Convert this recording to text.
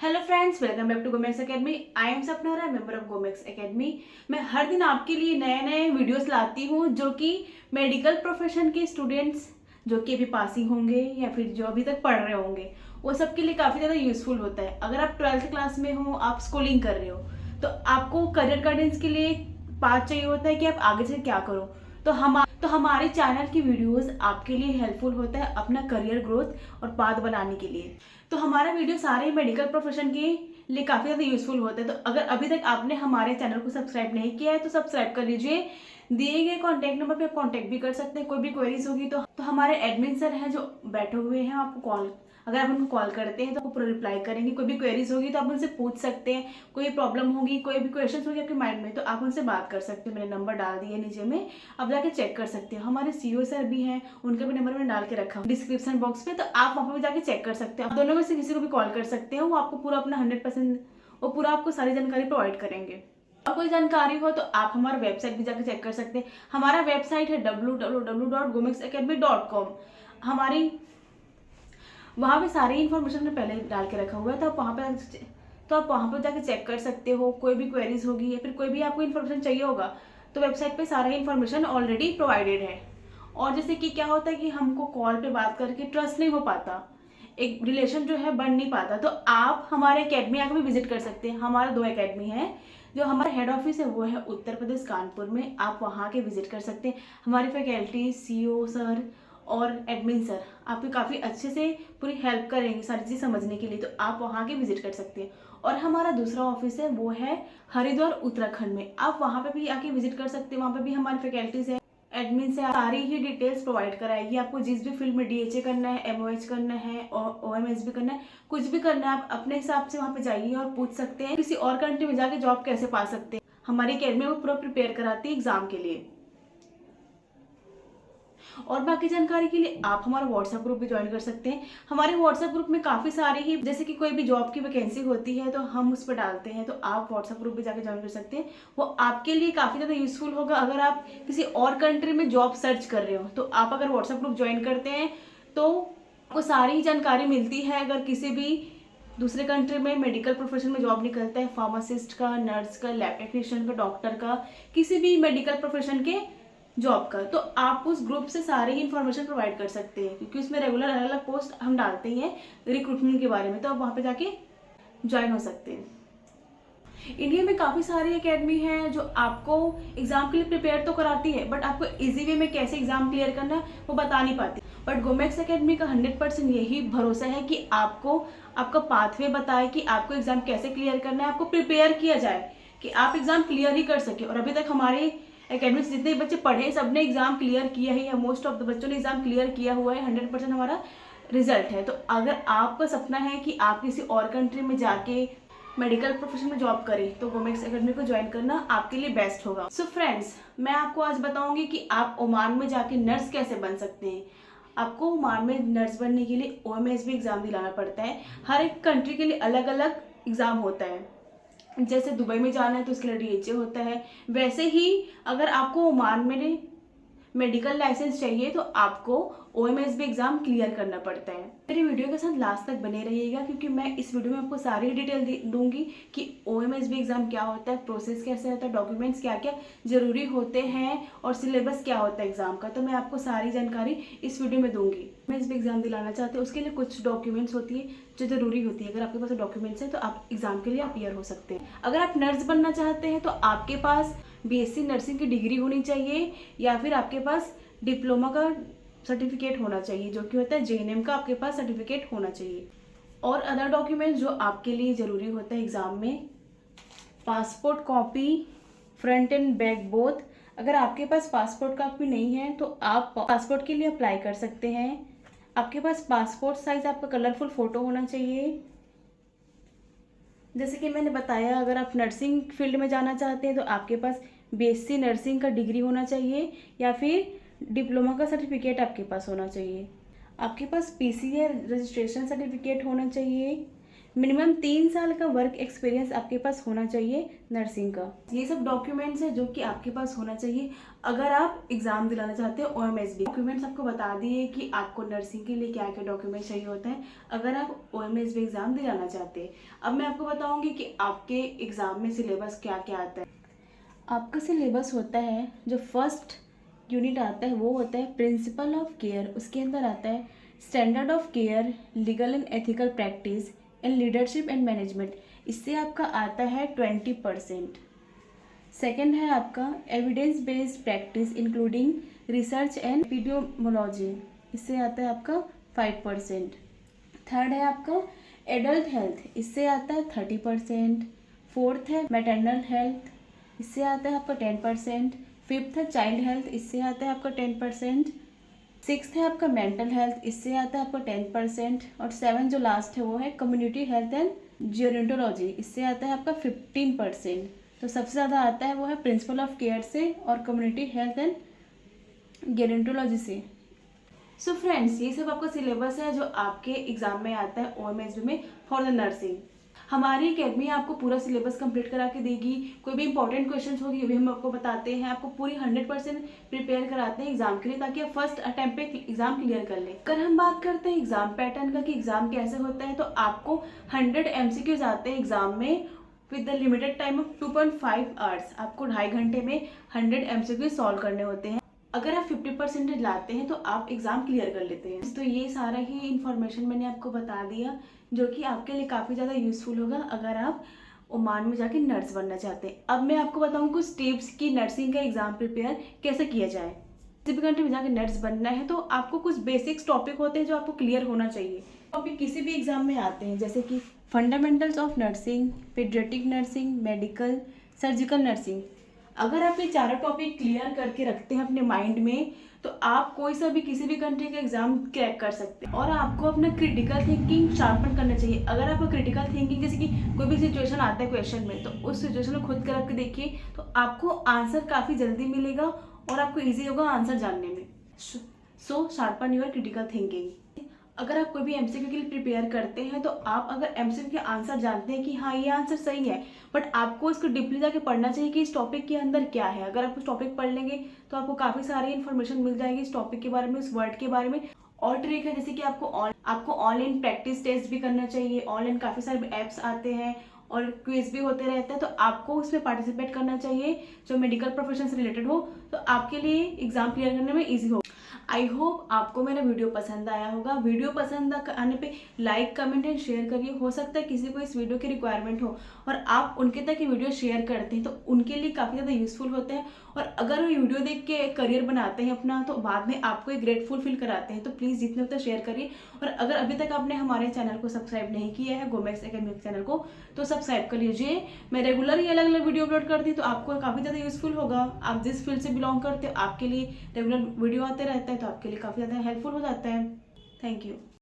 Hello friends, welcome back to Gomex academy. I am Sapna, member of Gomex academy. मैं हर दिन आपके लिए नए नए वीडियोस लाती हूँ जो कि मेडिकल प्रोफेशन के स्टूडेंट्स जो कि अभी पासिंग होंगे या फिर जो अभी तक पढ़ रहे होंगे वो सबके लिए काफ़ी ज़्यादा यूजफुल होता है। अगर आप 12th क्लास में हो, आप स्कूलिंग कर रहे हो, तो आपको करियर गाइडेंस के लिए पाथ चाहिए होता है कि आप आगे से क्या करो। तो हमारे चैनल की वीडियोस आपके लिए हेल्पफुल होता है अपना करियर ग्रोथ और पाथ बनाने के लिए। तो हमारा वीडियो सारे मेडिकल प्रोफेशन के लिए काफ़ी ज़्यादा यूजफुल होता है। तो अगर अभी तक आपने हमारे चैनल को सब्सक्राइब नहीं किया है तो सब्सक्राइब कर लीजिए। दिए गए कॉन्टैक्ट नंबर पे आप कॉन्टैक्ट भी कर सकते हैं। कोई भी क्वेरीज होगी तो हमारे एडमिन सर हैं जो बैठे हुए हैं, आपको कॉल अगर आप उनको कॉल करते हैं तो आपको पूरा रिप्लाई करेंगे। कोई भी क्वेरीज होगी तो आप उनसे पूछ सकते हैं। कोई प्रॉब्लम होगी, कोई भी क्वेश्चन होगी आपके माइंड में, तो आप उनसे बात कर सकते हैं। मैंने नंबर डाल दिया नीचे में, आप जाके चेक कर सकते हो। हमारे सीईओ सर भी हैं, उनका भी नंबर मैंने डाल के रखा डिस्क्रिप्शन बॉक्स पे, तो आप वहाँ पे जाके चेक कर सकते हो। आप दोनों में से किसी को भी कॉल कर सकते हो, वो आपको पूरा अपना 100% वो पूरा आपको सारी जानकारी प्रोवाइड करेंगे। और कोई जानकारी हो तो आप हमारा वेबसाइट भी जाकर चेक कर सकते हैं। हमारा वेबसाइट है www.gomexacademy.com। हमारी वहाँ पे सारी इन्फॉर्मेशन ने पहले डाल के रखा हुआ है, तो आप वहाँ पर जाके चेक कर सकते हो। कोई भी क्वेरीज होगी या फिर कोई भी आपको इन्फॉर्मेशन चाहिए होगा तो वेबसाइट पे सारा इन्फॉर्मेशन ऑलरेडी प्रोवाइडेड है। और जैसे कि क्या होता है कि हमको कॉल पे बात करके ट्रस्ट नहीं हो पाता, एक रिलेशन जो है बन नहीं पाता, तो आप हमारे एकेडमी आकर भी विजिट कर सकते हैं। हमारे 2 एकेडमी है। जो हमारा हेड ऑफिस है वो है उत्तर प्रदेश कानपुर में, आप वहाँ के विजिट कर सकते हैं। हमारी फैकल्टी, सीईओ सर और एडमिन सर आपकी काफ़ी अच्छे से पूरी हेल्प करेंगे सारी चीज़ समझने के लिए, तो आप वहाँ के विजिट कर सकते हैं। और हमारा दूसरा ऑफिस है वो है हरिद्वार उत्तराखंड में, आप वहाँ पे भी आके विजिट कर सकते हैं। वहाँ पे भी हमारी फैकल्टीज है, एडमिन से सारी ही डिटेल्स प्रोवाइड कराएगी आपको। जिस भी फील्ड में डीएचए करना है, एमओएच करना है और ओएमएस भी करना है, कुछ भी करना है, आप अपने हिसाब से वहाँ पे जाइए और पूछ सकते हैं किसी और कंट्री में जाके जॉब कैसे पा सकते हैं। हमारी अकेडमी वो पूरा प्रिपेयर कराती है एग्जाम के लिए। और बाकी जानकारी के लिए आप हमारा व्हाट्सएप ग्रुप भी ज्वाइन कर सकते हैं। हमारे व्हाट्सएप ग्रुप में काफ़ी सारी ही, जैसे कि कोई भी जॉब की वैकेंसी होती है तो हम उस पर डालते हैं, तो आप व्हाट्सएप ग्रुप भी जाकर ज्वाइन कर सकते हैं। वो आपके लिए काफ़ी ज़्यादा यूजफुल होगा। अगर आप किसी और कंट्री में जॉब सर्च कर रहे हो तो आप अगर व्हाट्सएप ग्रुप ज्वाइन करते हैं तो आपको सारी ही जानकारी मिलती है। अगर किसी भी दूसरे कंट्री में मेडिकल प्रोफेशन में जॉब निकलता है, फार्मासिस्ट का, नर्स का, लैब टेक्नीशियन का, डॉक्टर का, किसी भी मेडिकल प्रोफेशन के जॉब का, तो आप उस ग्रुप से सारी ही इन्फॉर्मेशन प्रोवाइड कर सकते हैं, क्योंकि उसमें रेगुलर अलग अलग पोस्ट हम डालते ही हैं रिक्रूटमेंट के बारे में, तो आप वहाँ पे जाके ज्वाइन हो सकते हैं। इंडिया में काफ़ी सारी एकेडमी हैं जो आपको एग्जाम के लिए प्रिपेयर तो कराती है, बट आपको इजी वे में कैसे एग्जाम क्लियर करना है वो बता नहीं पाती। बट गोमेक्स एकेडमी का 100% यही भरोसा है कि आपको आपका पाथवे बताए कि आपको एग्जाम कैसे क्लियर करना है, आपको प्रिपेयर किया जाए कि आप एग्जाम क्लियर ही कर सके। और अभी तक हमारे एकेडमी से जितने बच्चे पढ़े सबने एग्जाम क्लियर किया ही है। मोस्ट ऑफ द बच्चों ने एग्जाम क्लियर किया हुआ है। 100% हमारा रिजल्ट है। तो अगर आपका सपना है कि आप किसी और कंट्री में जाके मेडिकल प्रोफेशन में जॉब करें तो गोमेक्स एकेडमी को ज्वाइन करना आपके लिए बेस्ट होगा। सो फ्रेंड्स, मैं आपको आज बताऊंगी कि आप ओमान में जाके नर्स कैसे बन सकते हैं। आपको ओमान में नर्स बनने के लिए ओएमएस भी एग्जाम दिलाना पड़ता है। हर एक कंट्री के लिए अलग अलग एग्जाम होता है। जैसे दुबई में जाना है तो उसके लिए डीएचए होता है, वैसे ही अगर आपको ओमान में मेडिकल लाइसेंस चाहिए तो आपको ओएमएस भी एग्जाम क्लियर करना पड़ता है। मेरी वीडियो के साथ लास्ट तक बने रहिएगा, क्योंकि मैं इस वीडियो में आपको सारी डिटेल दूंगी कि ओएमएस भी एग्जाम क्या होता है, प्रोसेस कैसे होता है, डॉक्यूमेंट्स क्या क्या जरूरी होते हैं और सिलेबस क्या होता है एग्जाम का। तो मैं आपको सारी जानकारी इस वीडियो में दूंगी। ओएमएस भी एग्जाम दिलाना चाहते हैं उसके लिए कुछ डॉक्यूमेंट्स होती है जो जरूरी होती है। अगर आपके पास डॉक्यूमेंट्स है तो आप एग्जाम के लिए अपीयर हो सकते हैं। अगर आप नर्स बनना चाहते हैं तो आपके पास बीएससी नर्सिंग की डिग्री होनी चाहिए, या फिर आपके पास डिप्लोमा का सर्टिफिकेट होना चाहिए, जो कि होता है जेएनएम का, आपके पास सर्टिफिकेट होना चाहिए। और अदर डॉक्यूमेंट्स जो आपके लिए ज़रूरी होता है एग्ज़ाम में, passport copy front end back both. अगर आपके पास पासपोर्ट कॉपी नहीं है तो आप पासपोर्ट के लिए अप्लाई कर सकते हैं। आपके पास पासपोर्ट साइज आपका कलरफुल फ़ोटो होना चाहिए। जैसे कि मैंने बताया, अगर आप नर्सिंग फील्ड में जाना चाहते हैं तो आपके पास बीएससी नर्सिंग का डिग्री होना चाहिए, या फिर डिप्लोमा का सर्टिफिकेट आपके पास होना चाहिए। आपके पास पीसीआर रजिस्ट्रेशन सर्टिफिकेट होना चाहिए। मिनिमम 3 साल का वर्क एक्सपीरियंस आपके पास होना चाहिए नर्सिंग का। ये सब डॉक्यूमेंट्स है जो कि आपके पास होना चाहिए अगर आप एग्ज़ाम दिलाना चाहते हो OMSD। डॉक्यूमेंट्स आपको बता दिए कि आपको नर्सिंग के लिए क्या क्या डॉक्यूमेंट्स चाहिए होते हैं अगर आप OMSD एग्ज़ाम दिलाना चाहते हैं। अब मैं आपको बताऊँगी कि आपके एग्ज़ाम में सिलेबस क्या क्या आता है। आपका सिलेबस होता है, जो फर्स्ट यूनिट आता है वो होता है प्रिंसिपल ऑफ केयर। उसके अंदर आता है standard of care, legal and ethical practice and leadership and management. इससे आपका आता है 20%। सेकेंड है आपका evidence based practice including research and epidemiology. इससे आता है आपका 5%। थर्ड है आपका एडल्ट हेल्थ। इससे आता है 30%। फोर्थ है मैटरनल हेल्थ। इससे आता है आपका 10%। फिफ्थ है चाइल्ड हेल्थ। इससे आता है आपका 10%। सिक्स्थ है आपका मेंटल हेल्थ। इससे आता है आपका 10%। और 7 जो लास्ट है वो है कम्युनिटी हेल्थ एंड जियोरेंटोलॉजी। इससे आता है आपका 15%। तो सबसे ज़्यादा आता है वो है प्रिंसिपल ऑफ केयर से और कम्युनिटी हेल्थ एंड गेरेंटोलॉजी से। सो फ्रेंड्स, ये सब आपका सिलेबस है जो आपके एग्जाम में आता है OMSD में फॉर द नर्सिंग। हमारी अकेडमी आपको पूरा सिलेबस कंप्लीट करा के देगी। कोई भी इंपॉर्टेंट क्वेश्चन होगी वो भी हम आपको बताते हैं। आपको पूरी 100% प्रिपेयर कराते हैं एग्जाम के लिए, ताकि आप फर्स्ट अटेम्प्ट पे एग्जाम क्लियर कर लें। अगर हम बात करते हैं एग्जाम पैटर्न का कि एग्जाम कैसे होता है, तो आपको 100 MCQs आते हैं एग्जाम में with the limited time of 2.5 hours. आपको 2.5 घंटे में 100 MCQs सॉल्व करने होते हैं। अगर आप 50% लाते हैं तो आप एग्ज़ाम क्लियर कर लेते हैं। तो ये सारा ही इन्फॉर्मेशन मैंने आपको बता दिया, जो कि आपके लिए काफ़ी ज़्यादा यूज़फुल होगा अगर आप ओमान में जाके नर्स बनना चाहते हैं। अब मैं आपको बताऊँ कुछ टिप्स कि नर्सिंग का एग्ज़ाम प्रिपेयर कैसे किया जाए। किसी भी कंट्री में जाके नर्स बनना है तो आपको कुछ बेसिक्स टॉपिक होते हैं जो आपको क्लियर होना चाहिए। टॉपिक किसी भी एग्ज़ाम में आते हैं, जैसे कि fundamentals of nursing, paediatric nursing, medical, surgical nursing. अगर आप ये चारों टॉपिक क्लियर करके रखते हैं अपने माइंड में, तो आप कोई सा भी किसी भी कंट्री का एग्जाम क्रैक कर सकते हैं। और आपको अपना क्रिटिकल थिंकिंग शार्पन करना चाहिए। अगर आपको क्रिटिकल थिंकिंग, जैसे कि कोई भी सिचुएशन आता है क्वेश्चन में, तो उस सिचुएशन को खुद कर देखिए, तो आपको आंसर काफ़ी जल्दी मिलेगा और आपको ईजी होगा आंसर जानने में। सो शार्पन योर क्रिटिकल थिंकिंग। अगर आप कोई भी MCQ के लिए प्रिपेयर करते हैं, तो आप अगर MCQ के आंसर जानते हैं कि हाँ ये आंसर सही है, बट आपको इसको डीपली जाके पढ़ना चाहिए कि इस टॉपिक के अंदर क्या है। अगर आप उस टॉपिक पढ़ लेंगे तो आपको काफ़ी सारी इन्फॉर्मेशन मिल जाएगी इस टॉपिक के बारे में, उस वर्ड के बारे में। और ट्रिक है, जैसे कि आपको ऑनलाइन प्रैक्टिस टेस्ट भी करना चाहिए। ऑनलाइन काफ़ी सारे ऐप्स आते हैं और क्विज भी होते रहते हैं, तो आपको उसमें पार्टिसिपेट करना चाहिए जो मेडिकल प्रोफेशन से रिलेटेड हो, तो आपके लिए एग्जाम क्लियर करने में ईजी हो। आई होप आपको मेरा वीडियो पसंद आया होगा। वीडियो पसंद आने पे लाइक, कमेंट एंड शेयर करिए। हो सकता है किसी को इस वीडियो की रिक्वायरमेंट हो और आप उनके तक ये वीडियो शेयर करते हैं तो उनके लिए काफ़ी ज़्यादा यूजफुल होते हैं। और अगर वो वीडियो देख के करियर बनाते हैं अपना, तो बाद में आपको एक ग्रेटफुल फील कराते हैं। तो प्लीज़ जितने होता है शेयर करिए। और अगर अभी तक आपने हमारे चैनल को सब्सक्राइब नहीं किया है, गोमेक्स एकेडमिक चैनल को, तो सब्सक्राइब कर लीजिए। मैं रेगुलर ही अलग अलग वीडियो अपलोड करती हूँ, तो आपको काफ़ी ज़्यादा यूजफुल होगा। आप जिस फील्ड से बिलोंग करते हो, आपके लिए रेगुलर वीडियो आते रहता है, तो आपके लिए काफ़ी ज़्यादा हेल्पफुल हो जाता है। Thank you.